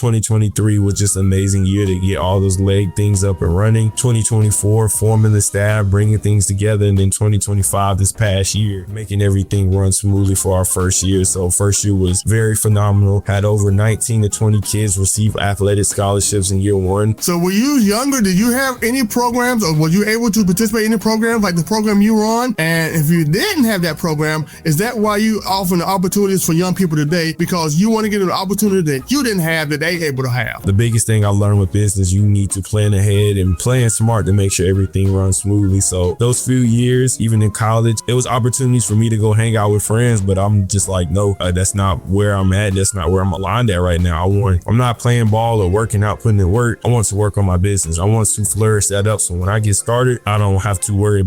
2023 was just an amazing year to get all those leg things up and running. 2024, forming the staff, bringing things together. And then 2025, this past year, making everything run smoothly for our first year. So first year was very phenomenal. Had over 19 to 20 kids receive athletic scholarships in year one. So were you younger? Did you have any programs, or were you able to participate in any programs like the program you were on? And if you didn't have that program, is that why you offering the opportunities for young people today? Because you want to get an opportunity that you didn't have that they able to have? The biggest thing I learned with business, you need to plan ahead and plan smart to make sure everything runs smoothly. So those few years, even in college, it was opportunities for me to go hang out with friends, but I'm just like, no, that's not where I'm at. That's not where I'm aligned at right now. I'm not playing ball or working out, putting in work. I want to work on my business. I want to flourish that up. So when I get started, I don't have to worry.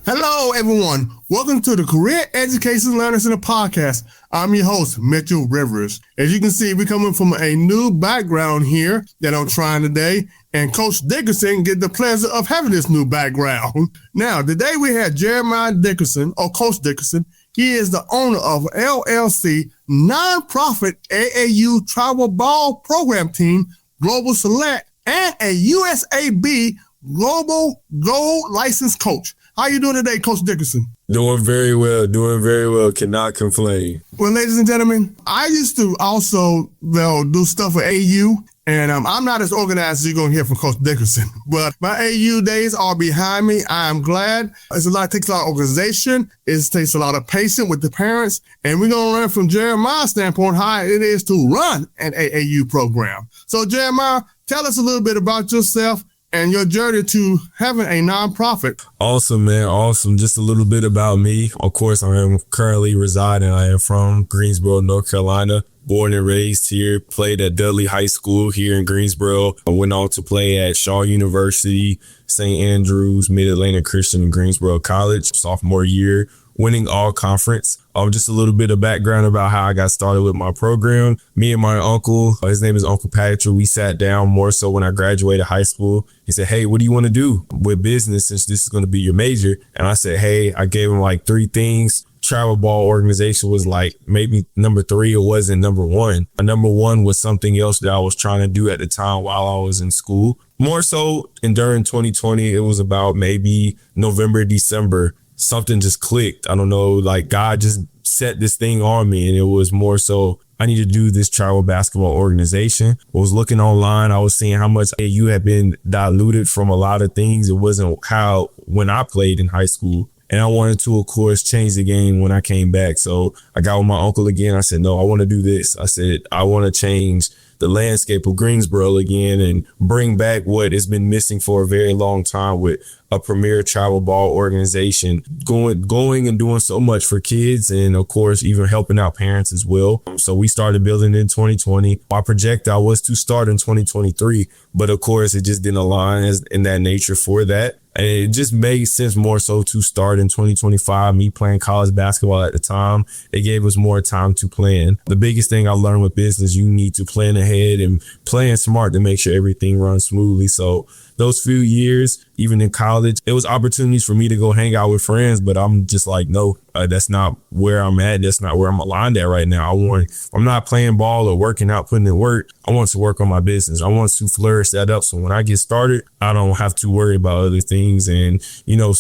Hello, everyone. Welcome to the Career Education Learning Center podcast. I'm your host, Mitchell Rivers. As you can see, we're coming from a new background here that I'm trying today, and Coach Dickerson get the pleasure of having this new background. Now, today we have Jeremiah Dickerson, or Coach Dickerson. He is the owner of LLC, nonprofit AAU Travel Ball Program Team, Global Select, and a USAB Global Gold License Coach. How you doing today, Coach Dickerson? Doing very well. Cannot complain. Well, ladies and gentlemen, I used to also do stuff for AU, and I'm not as organized as you're going to hear from Coach Dickerson, but my AU days are behind me. I am glad. It takes a lot of organization. It takes a lot of patience with the parents, and we're going to learn from Jeremiah's standpoint how it is to run an AAU program. So, Jeremiah, tell us a little bit about yourself and your journey to having a nonprofit. Awesome, man. Awesome. Just a little bit about me. Of course, I am currently residing. I am from Greensboro, North Carolina. Born and raised here. Played at Dudley High School here in Greensboro. I went on to play at Shaw University, St. Andrews, Mid-Atlantic Christian, and Greensboro College. Sophomore year, winning all conference. Just a little bit of background about how I got started with my program. Me and my uncle, his name is Uncle Patrick, we sat down more so when I graduated high school. He said, hey, what do you want to do with business since this is going to be your major? And I said, hey, I gave him like 3 things. Travel ball organization was like maybe number 3. It wasn't number 1. Number 1 was something else that I was trying to do at the time while I was in school. More so, and during 2020, it was about maybe November, December. Something just clicked. I don't know, like God just set this thing on me, and it was more so I need to do this travel basketball organization. I was looking online. I was seeing how much AU had been diluted from a lot of things. It wasn't how when I played in high school. And I wanted to, of course, change the game when I came back. So I got with my uncle again. I said, no, I want to do this. I said, I want to change the landscape of Greensboro again and bring back what has been missing for a very long time with a premier travel ball organization going and doing so much for kids, and of course even helping out parents as well. So we started building in 2020. My projectile was to start in 2023, but of course it just didn't align in that nature for that. And it just made sense more so to start in 2025. Me playing college basketball at the time, it gave us more time to plan. The biggest thing I learned with business, you need to plan ahead and plan smart to make sure everything runs smoothly. So those few years, even in college, it was opportunities for me to go hang out with friends, but I'm just like, no, that's not where I'm at. That's not where I'm aligned at right now. I'm not playing ball or working out, putting in work. I want to work on my business. I want to flourish that up. So when I get started, I don't have to worry about other things. And,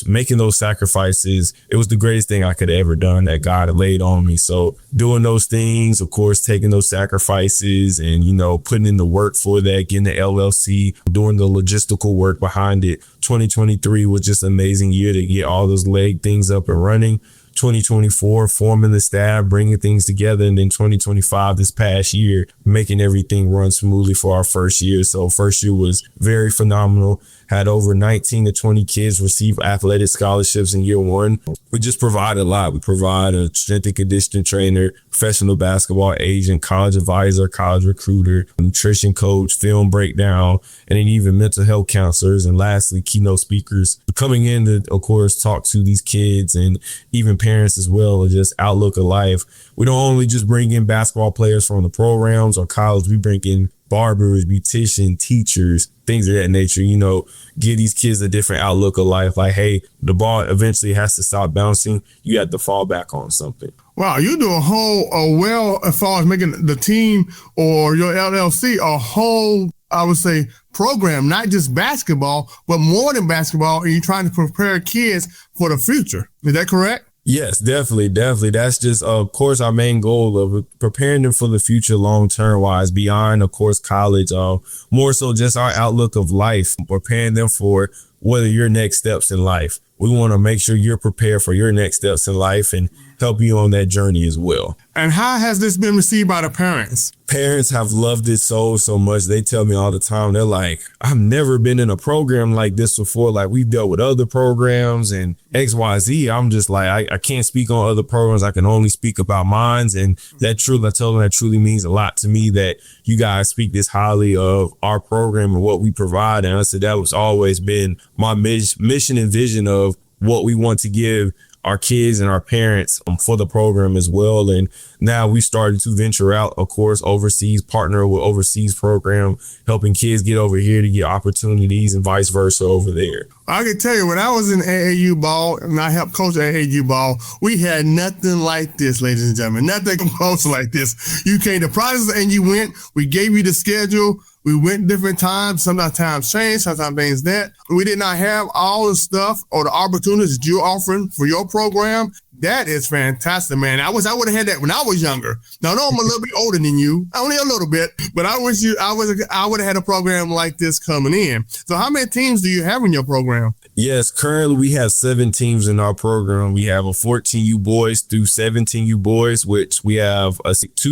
making those sacrifices, it was the greatest thing I could have ever done that God had laid on me. So doing those things, of course, taking those sacrifices and, putting in the work for that, getting the LLC, doing the logistical work behind it. 2023 was just an amazing year to get all those leg things up and running. 2024, forming the staff, bringing things together. And then 2025, this past year, making everything run smoothly for our first year. So first year was very phenomenal. had over 19 to 20 kids receive athletic scholarships in year one. We just provide a lot. We provide a strength and conditioning trainer, professional basketball agent, college advisor, college recruiter, nutrition coach, film breakdown, and then even mental health counselors. And lastly, keynote speakers coming in to, of course, talk to these kids and even parents as well, or just outlook of life. We don't only just bring in basketball players from the programs or college. We bring in barbers, beauticians, teachers, things of that nature, give these kids a different outlook of life. Like, hey, the ball eventually has to stop bouncing. You have to fall back on something. Wow, you do as far as making the team or your LLC, a whole, I would say, program, not just basketball, but more than basketball, and you're trying to prepare kids for the future. Is that correct? Yes, definitely. That's just, of course, our main goal of preparing them for the future long-term wise, beyond, of course, college, more so just our outlook of life, preparing them for what are your next steps in life. We want to make sure you're prepared for your next steps in life and help you on that journey as well. And how has this been received by the parents? Parents have loved it so much. They tell me all the time, they're like, I've never been in a program like this before. Like, we've dealt with other programs and XYZ. I'm just like, I can't speak on other programs. I can only speak about mine. And I tell them that truly means a lot to me that you guys speak this highly of our program and what we provide. And I said, that was always been my mission and vision of what we want to give our kids and our parents for the program as well. And now we started to venture out, of course, overseas, partner with overseas program, helping kids get over here to get opportunities and vice versa over there. I can tell you, when I was in AAU ball and I helped coach AAU ball, we had nothing like this, ladies and gentlemen, nothing close like this. You came to practice and you went, we gave you the schedule. We went different times. Sometimes times changed, sometimes things that. We did not have all the stuff or the opportunities that you're offering for your program. That is fantastic, man. I would have had that when I was younger. Now, I know I'm a little bit older than you, only a little bit, but I would have had a program like this coming in. So how many teams do you have in your program? Yes, currently we have 7 teams in our program. We have a 14U boys through 17U boys, which we have 2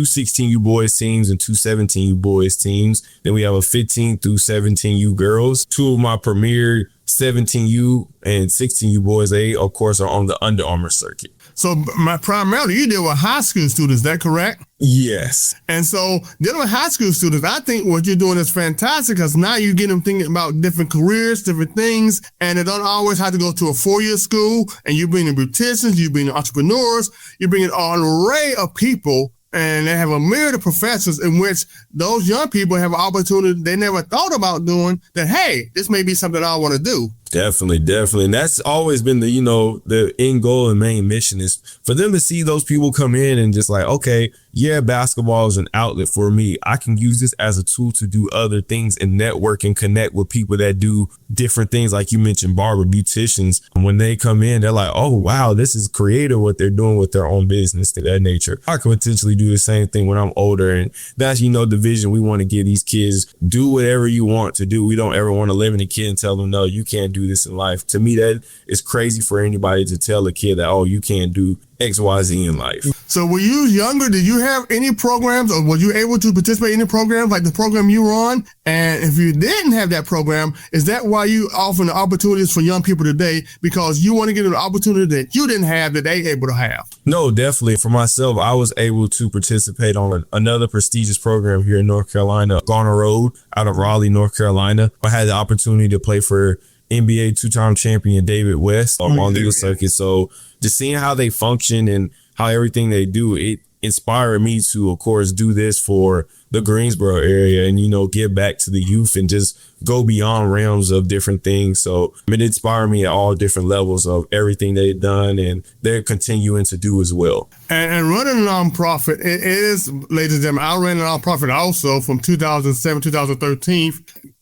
16U boys teams and 2 17U boys teams. Then we have a 15 through 17U girls. 2 of my premier 17U and 16U boys, they, of course, are on the Under Armour circuit. So primarily you deal with high school students, is that correct? Yes. And so dealing with high school students, I think what you're doing is fantastic because now you get them thinking about different careers, different things, and they don't always have to go to a 4-year school. And you bring in beauticians, you bring in entrepreneurs, you bring in an array of people, and they have a myriad of professors in which those young people have an opportunity they never thought about doing that, hey, this may be something I want to do. Definitely. And that's always been the end goal and main mission is for them to see those people come in and just like, okay, yeah, basketball is an outlet for me. I can use this as a tool to do other things and network and connect with people that do different things. Like you mentioned, barber, beauticians. And when they come in, they're like, oh, wow, this is creative what they're doing with their own business to that nature. I could potentially do the same thing when I'm older. And that's, the vision we want to give these kids. Do whatever you want to do. We don't ever want to limit a kid and tell them, no, you can't do this in life. To me, that is crazy for anybody to tell a kid that, oh, you can't do X, Y, Z in life. So when you was younger, did you have any programs or were you able to participate in any programs like the program you were on? And if you didn't have that program, is that why you offer the opportunities for young people today? Because you want to give them the opportunity that you didn't have that they able to have? No, definitely. For myself, I was able to participate on another prestigious program here in North Carolina, Garner Road out of Raleigh, North Carolina. I had the opportunity to play for NBA 2-time champion David West on the circuit. So just seeing how they function and how everything they do, it inspired me to, of course, do this for the Greensboro area and, give back to the youth and just go beyond realms of different things. So it inspired me at all different levels of everything they've done and they're continuing to do as well. And running a nonprofit, it is, ladies and gentlemen, I ran a nonprofit also from 2007, 2013,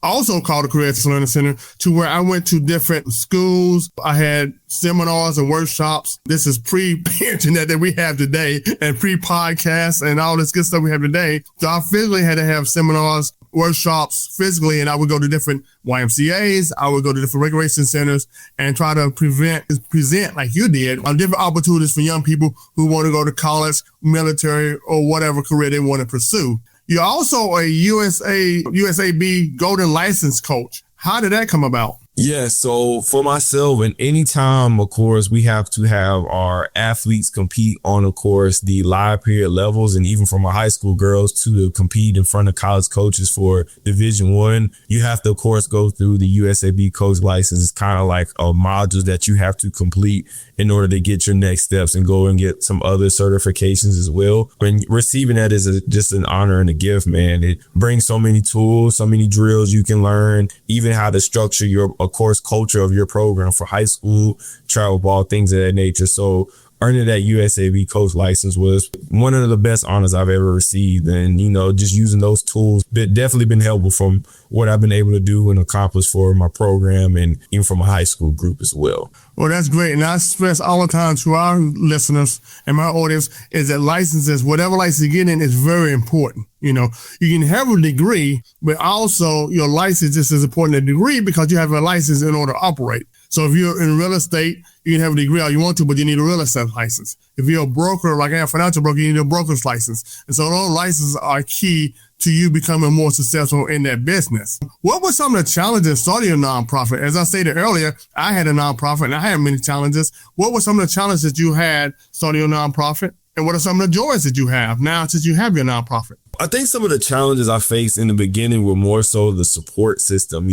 also called the Career Learning Center, to where I went to different schools. I had seminars and workshops. This is pre-internet that we have today and pre-podcasts and all this good stuff we have today. So I physically had to have seminars, workshops physically, and I would go to different YMCAs, I would go to different recreation centers and try to present like you did on different opportunities for young people who want to go to college, military, or whatever career they want to pursue. You're also a USAB Golden License coach. How did that come about? Yeah, so for myself, and anytime, of course, we have to have our athletes compete on, of course, the live period levels, and even from our high school girls to compete in front of college coaches for Division I, you have to, of course, go through the USAB coach license. It's kind of like a module that you have to complete in order to get your next steps and go and get some other certifications as well. When receiving that is just an honor and a gift, man. It brings so many tools, so many drills you can learn, even how to structure your, of course, culture of your program for high school, travel ball, things of that nature. So earning that USAB coach license was one of the best honors I've ever received. And, just using those tools, definitely been helpful from what I've been able to do and accomplish for my program and even from a high school group as well. Well, that's great. And I stress all the time to our listeners and my audience is that licenses, whatever license you get in, is very important. You can have a degree, but also your license is as important as a degree because you have a license in order to operate. So if you're in real estate, you can have a degree all you want to, but you need a real estate license. If you're a broker, like a financial broker, you need a broker's license. And so those licenses are key to you becoming more successful in that business. What were some of the challenges starting a nonprofit? As I stated earlier, I had a nonprofit and I had many challenges. What were some of the challenges you had starting your nonprofit? And what are some of the joys that you have now since you have your nonprofit? I think some of the challenges I faced in the beginning were more so the support system.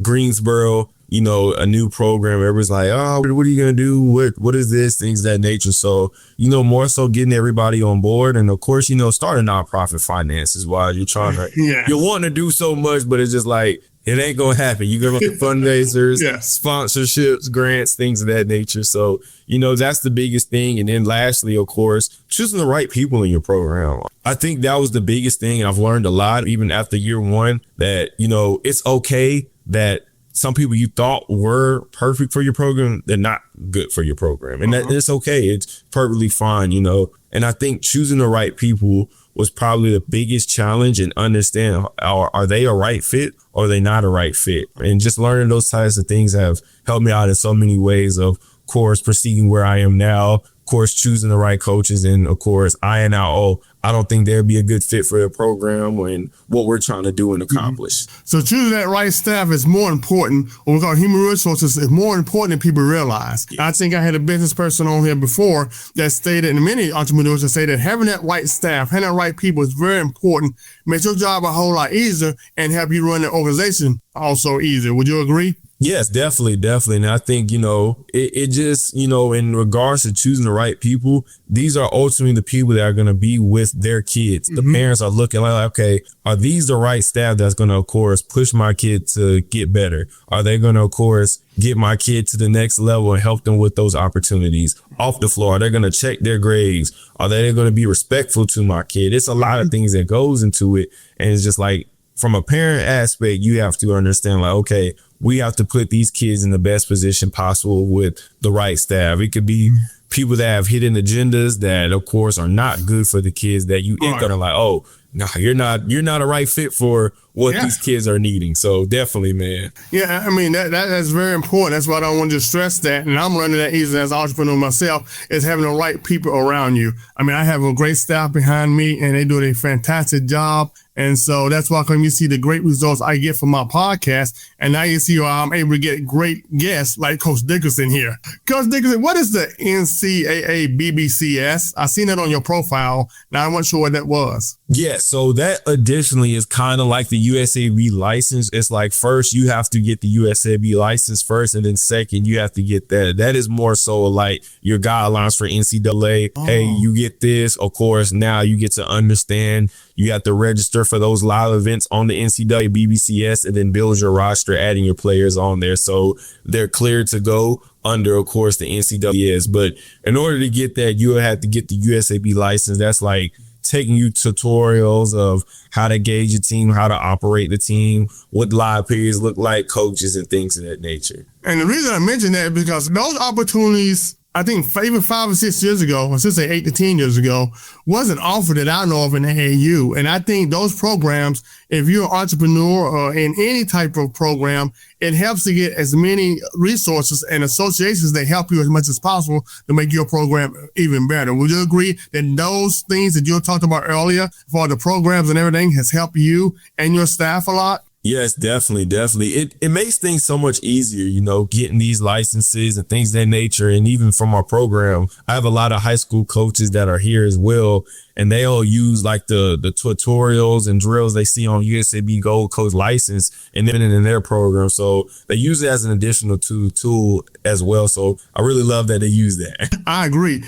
Greensboro, a new program, everybody's like, oh, what are you going to do? What is this? Things of that nature. So, more so getting everybody on board. And of course, starting nonprofit finances while you're trying to, you're wanting to do so much, but it's just like, it ain't going to happen. You're going to fundraisers, sponsorships, grants, things of that nature. So, that's the biggest thing. And then lastly, of course, choosing the right people in your program. I think that was the biggest thing. And I've learned a lot, even after year one, that, it's okay that some people you thought were perfect for your program, they're not good for your program. And that it's okay. It's perfectly fine, And I think choosing the right people was probably the biggest challenge, and understand, are they a right fit or are they not a right fit? And just learning those types of things have helped me out in so many ways, of course, proceeding where I am now, of course, choosing the right coaches, and of course, iron out, I don't think they'd be a good fit for the program and what we're trying to do and accomplish. So choosing that right staff is more important, or we call human resources, is more important than people realize. I think I had a business person on here before that stated, and many entrepreneurs that say that having that right staff, having that right people is very important, makes your job a whole lot easier and help you run the organization also easier. Would you agree? Yes, definitely. And I think, it just, in regards to choosing the right people, these are ultimately the people that are going to be with their kids. The parents are looking like, okay, are these the right staff that's going to, of course, push my kid to get better? Are they going to, of course, get my kid to the next level and help them with those opportunities off the floor? Are they going to check their grades? Are they going to be respectful to my kid? It's a lot of things that goes into it. And it's just like, from a parent aspect, you have to understand, like, okay, we have to put these kids in the best position possible with the right staff. It could be people that have hidden agendas that, of course, are not good for the kids, that you ain't gonna like, oh, no, you're not a right fit for what these kids are needing. So definitely, man. Yeah, I mean, that's very important. That's why I don't want to stress that. And I'm running that easy as an entrepreneur myself, is having the right people around you. I mean, I have a great staff behind me and they do a fantastic job. And so that's why when you see the great results I get from my podcast, and now you see how I'm able to get great guests like Coach Dickerson here. Coach Dickerson, what is the NCAA BCCS? I seen that on your profile. Now I wasn't sure what that was. Yeah, so that additionally is kind of like the USAB license. It's like, first you have to get the USAB license first, and then second you have to get that. That is more so like your guidelines for NCAA. Hey, you get this. Of course, now you get to understand. You have to register for those live events on the NCAA BCCS, and then build your roster, adding your players on there so they're cleared to go under, of course, the NCAAs. But in order to get that, you will have to get the USAB license. That's like taking you tutorials of how to gauge your team, how to operate the team, what live periods look like, coaches, and things of that nature. And the reason I mention that is because those opportunities, I think even 5 or 6 years ago, or since say 8 to 10 years ago, wasn't offered that I know of in AAU. And I think those programs, if you're an entrepreneur or in any type of program, it helps to get as many resources and associations that help you as much as possible to make your program even better. Would you agree that those things that you talked about earlier for the programs and everything has helped you and your staff a lot? Yes, definitely, definitely. It makes things so much easier, getting these licenses and things of that nature. And even from our program, I have a lot of high school coaches that are here as well. And they all use like the tutorials and drills they see on USAB Gold Coach license and then in their program. So they use it as an additional tool as well. So I really love that they use that. I agree.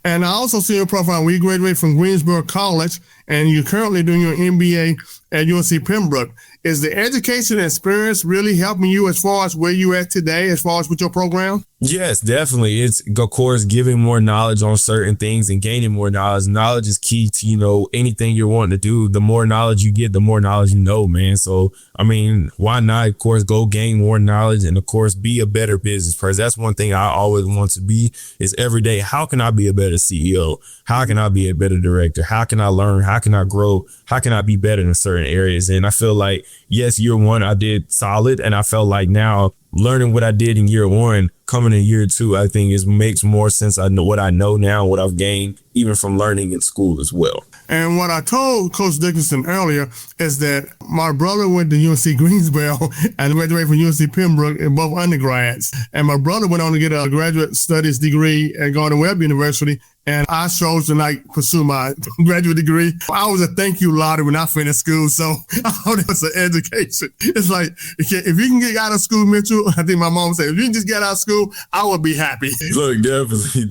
And I also see your profile. We graduated from Greensboro College and you're currently doing your MBA at UNC Pembroke. Is the education experience really helping you as far as where you're at today, as far as with your program? Yes, definitely. It's, of course, giving more knowledge on certain things and gaining more knowledge. Knowledge is key to, anything you're wanting to do. The more knowledge you get, the more knowledge you know, man. So, I mean, why not, of course, go gain more knowledge and, of course, be a better business person. That's one thing I always want to be is every day, how can I be a better CEO? How can I be a better director? How can I learn? How can I grow? How can I be better in certain areas? And I feel like, yes, year one, I did solid. And I felt like now learning what I did in year one, coming in year two, I think makes more sense. I know what I know now, what I've gained, even from learning in school as well. And what I told Coach Dickerson earlier is that my brother went to UNC Greensboro and graduated from UNC Pembroke in both undergrads. And my brother went on to get a graduate studies degree at Gardner-Webb University. And I chose to pursue my graduate degree. I was a thank you lottery when I finished school. So it's an education. It's like, if you can get out of school, Mitchell, I think my mom said, if you can just get out of school, I would be happy. Look, definitely.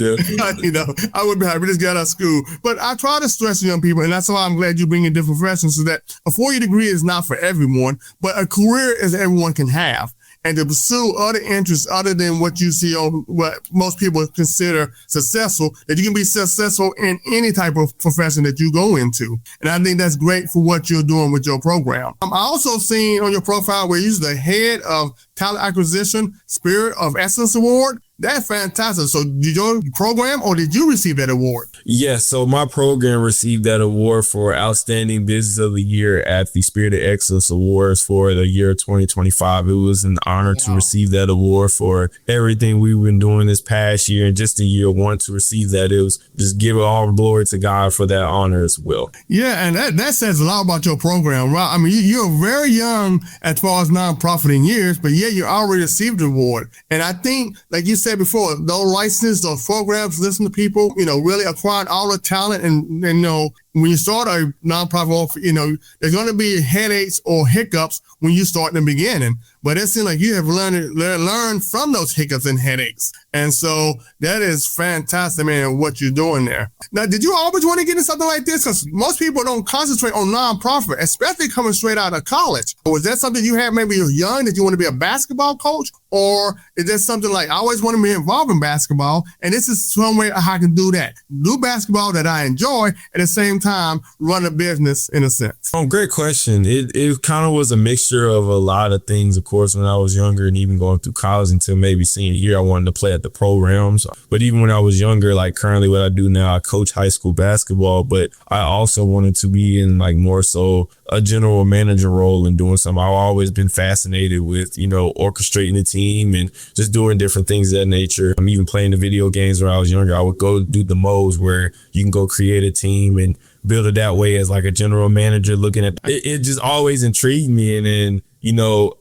I would be happy to just get out of school. But I try to stress to young people, and that's why I'm glad you bring in different professions, so that a 4-year degree is not for everyone, but a career is everyone can have. And to pursue other interests other than what you see on what most people consider successful, that you can be successful in any type of profession that you go into. And I think that's great for what you're doing with your program. I also seen on your profile where you're the head of Talent Acquisition Spirit of Excellence Award. That's fantastic. So did your program or did you receive that award? Yes. So my program received that award for Outstanding Business of the Year at the Spirit of Excellence Awards for the year 2025. It was an honor to receive that award for everything we've been doing this past year. And just in year one to receive that, it was just give all glory to God for that honor as well. Yeah. And that says a lot about your program, right? I mean, you're very young as far as nonprofiting years, but yeah, you already received the award. And I think, like you said before, those licenses, those programs, listen to people, really acquiring all the talent. And when you start a nonprofit, there's going to be headaches or hiccups when you start in the beginning. But it seems like you have learned from those hiccups and headaches. And so that is fantastic, man, what you're doing there. Now, did you always want to get into something like this? Because most people don't concentrate on nonprofit, especially coming straight out of college. Was that something you had maybe you're young that you want to be a basketball coach? Or is that something like, I always want to be involved in basketball, and this is some way how I can do that? Do basketball that I enjoy, at the same time, run a business in a sense. Great question. It kind of was a mixture of a lot of things, of course, when I was younger and even going through college until maybe senior year, I wanted to play at the programs. But even when I was younger, like currently what I do now, I coach high school basketball, but I also wanted to be in more so a general manager role and doing something. I've always been fascinated with, orchestrating the team and just doing different things of that nature. I'm even playing the video games when I was younger. I would go do the modes where you can go create a team and build it that way as like a general manager looking at it. It just always intrigued me. And then,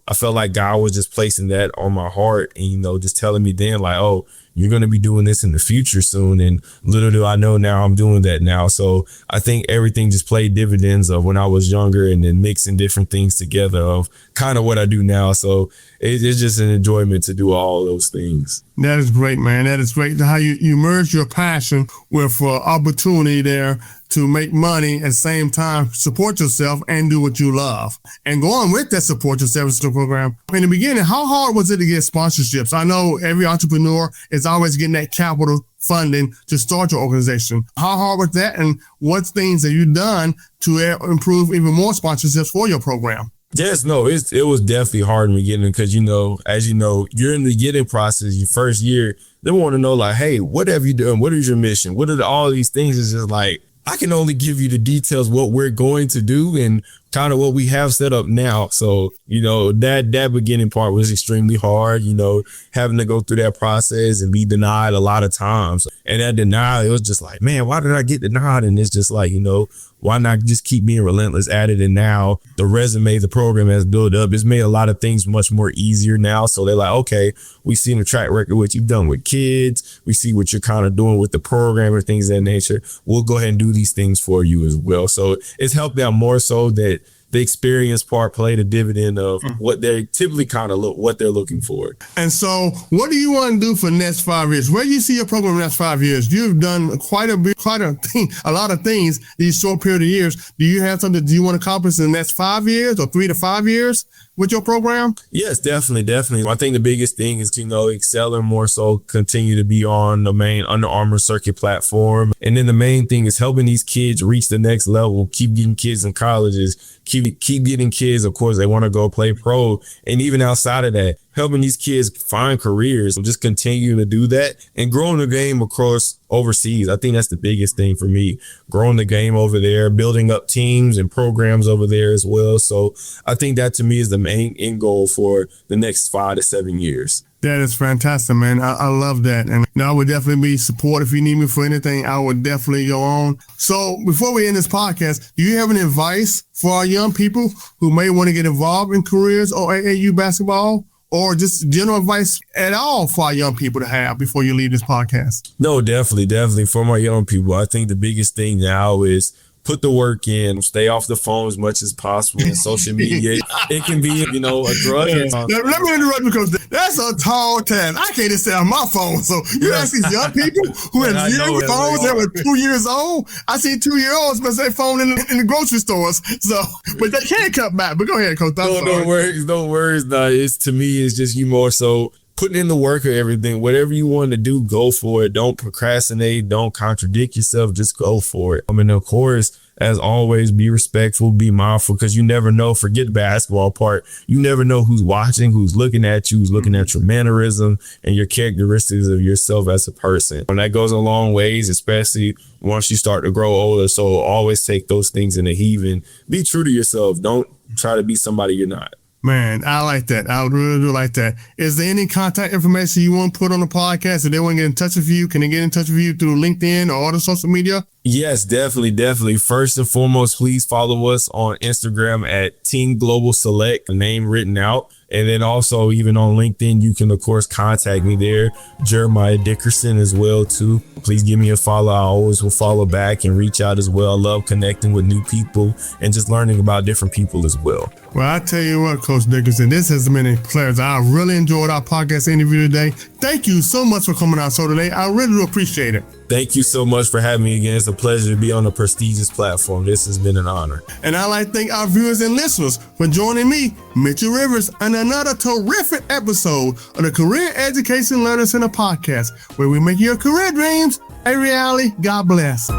I felt like God was just placing that on my heart and, just telling me then like, oh, you're going to be doing this in the future soon. And little do I know now I'm doing that now. So I think everything just played dividends of when I was younger and then mixing different things together of kind of what I do now. So it's just an enjoyment to do all those things. That is great, man. That is great. How you merge your passion with opportunity there to make money at the same time, support yourself and do what you love. And going with that support yourself program, in the beginning, how hard was it to get sponsorships? I know every entrepreneur is always getting that capital funding to start your organization. How hard was that? And what things have you done to improve even more sponsorships for your program? Yes, no, it was definitely hard in the beginning because, as you know, you're in the getting process, your first year, they want to know like, hey, what have you done? What is your mission? What are all these things? It's just like, I can only give you the details, what we're going to do and kind of what we have set up now. So, that beginning part was extremely hard, having to go through that process and be denied a lot of times. And that denial, it was just like, man, why did I get denied? And it's just like, why not just keep being relentless at it? And now the resume, the program has built up. It's made a lot of things much more easier now. So they're like, okay, we see in the track record what you've done with kids. We see what you're kind of doing with the program and things of that nature. We'll go ahead and do these things for you as well. So it's helped out more so that the experience part played a dividend of what they typically what they're looking for. And so what do you want to do for the next 5 years? Where do you see your program in the next 5 years? You've done a lot of things these short period of years. Do you have something that you want to accomplish in the next 5 years or 3 to 5 years with your program? Yes, definitely. I think the biggest thing is, excelling more so, continue to be on the main Under Armour circuit platform. And then the main thing is helping these kids reach the next level, keep getting kids in colleges, keep getting kids, of course, they want to go play pro. And even outside of that, helping these kids find careers, just continue to do that and growing the game across overseas. I think that's the biggest thing for me, growing the game over there, building up teams and programs over there as well. So I think that to me is the main end goal for the next 5 to 7 years. That is fantastic, man. I love that. And I would definitely be supportive if you need me for anything. I would definitely go on. So before we end this podcast, do you have any advice for our young people who may want to get involved in careers or AAU basketball? Or just general advice at all for our young people to have before you leave this podcast? No, definitely. For my young people, I think the biggest thing now is put the work in, stay off the phone as much as possible. And social media, it can be, a drug. Let me interrupt because that's a tall task. I can't just stay on my phone. So you ask these young people who have zero phones that were 2 years old. I see 2-year-olds with their phone in the grocery stores. So, but they can't cut back. But go ahead, Coach. No worries. No, to me, it's just you more so putting in the work or everything. Whatever you want to do, go for it. Don't procrastinate. Don't contradict yourself. Just go for it. Of course, as always, be respectful, be mindful, because you never know. Forget the basketball part. You never know who's watching, who's looking at you, who's looking at your mannerism and your characteristics of yourself as a person. And that goes a long ways, especially once you start to grow older. So always take those things in the heave and be true to yourself. Don't try to be somebody you're not. Man, I like that. I really do like that. Is there any contact information you want to put on the podcast? If they want to get in touch with you, can they get in touch with you through LinkedIn or other social media? Yes, definitely. First and foremost, please follow us on Instagram at Team Global Select, name written out. And then also even on LinkedIn, you can, of course, contact me there. Jeremiah Dickerson as well, too. Please give me a follow. I always will follow back and reach out as well. I love connecting with new people and just learning about different people as well. Well, I tell you what, Coach Dickerson, this has been a pleasure. I really enjoyed our podcast interview today. Thank you so much for coming on show today. I really do appreciate it. Thank you so much for having me again. It's a pleasure to be on a prestigious platform. This has been an honor. And I'd like to thank our viewers and listeners for joining me, Mitchell Rivers, on another terrific episode of the Career Education Learning Center podcast, where we make your career dreams a reality. God bless.